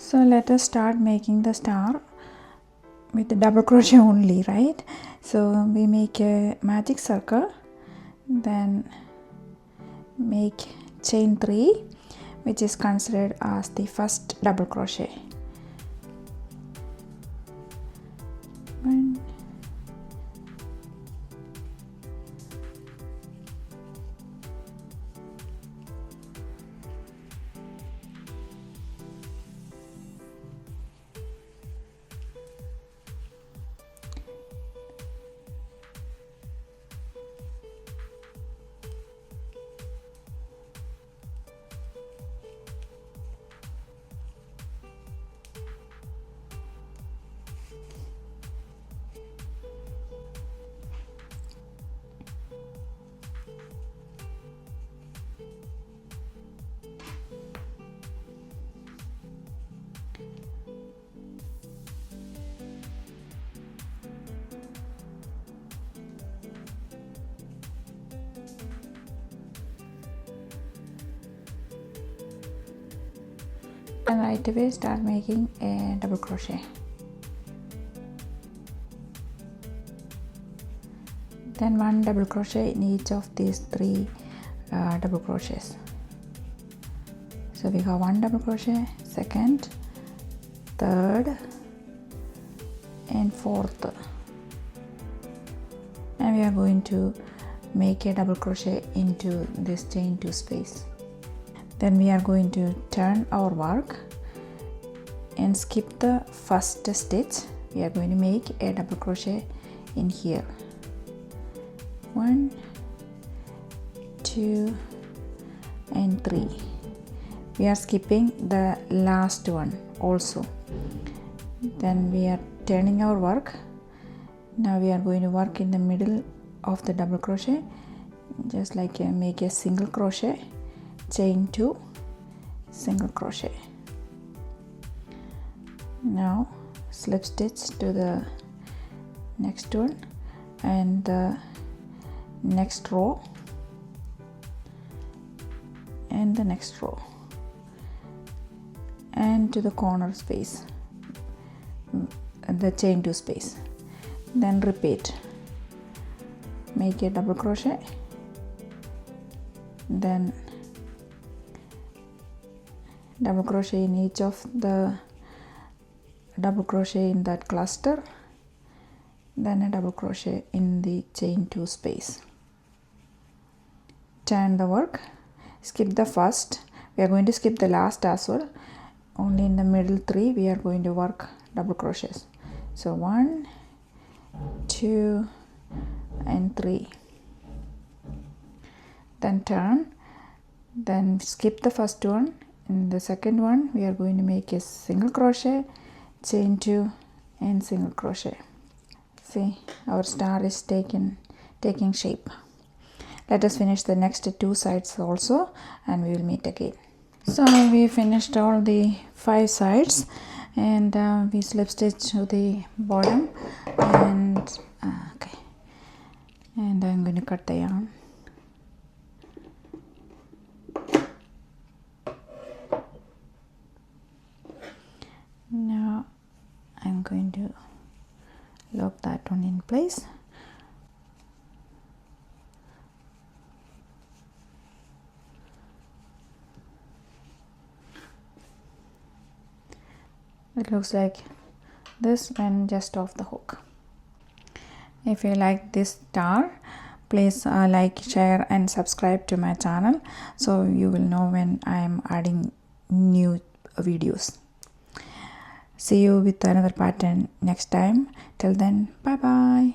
So let us start making the star with the double crochet only, right? So we make a magic circle, then make chain 3, which is considered as the first double crochet. 1, and right away start making a double crochet. Then 1 double crochet in each of these 3 double crochets. So we have 1 double crochet, 2nd, 3rd and 4th, and we are going to make a double crochet into this chain 2 space. Then we are going to turn our work and skip the first stitch. We are going to make a double crochet in here. 1, 2 and 3. We are skipping the last one also. Then we are turning our work. Now we are going to work in the middle of the double crochet, just like make a single crochet, chain 2, single crochet. Now slip stitch to the next one and the next row and the next row and to the corner space, the chain 2 space. Then repeat, make a double crochet, then double crochet in each of the double crochet in that cluster, then a double crochet in the chain 2 space. Turn the work, skip the first. We are going to skip the last as well. Only in the middle 3 we are going to work double crochets. So 1, 2 and 3. Then turn, then skip the first one. In the second one we are going to make a single crochet, chain 2 and single crochet. See, our star is taking shape. Let us finish the next 2 sides also and we will meet again. So we finished all the 5 sides and we slip stitch to the bottom and okay, and I'm going to cut the yarn. Now I'm going to lock that one in place. It looks like this when just off the hook. If you like this star, please like, share and subscribe to my channel so you will know when I am adding new videos. See you with another pattern next time. Till then, bye bye.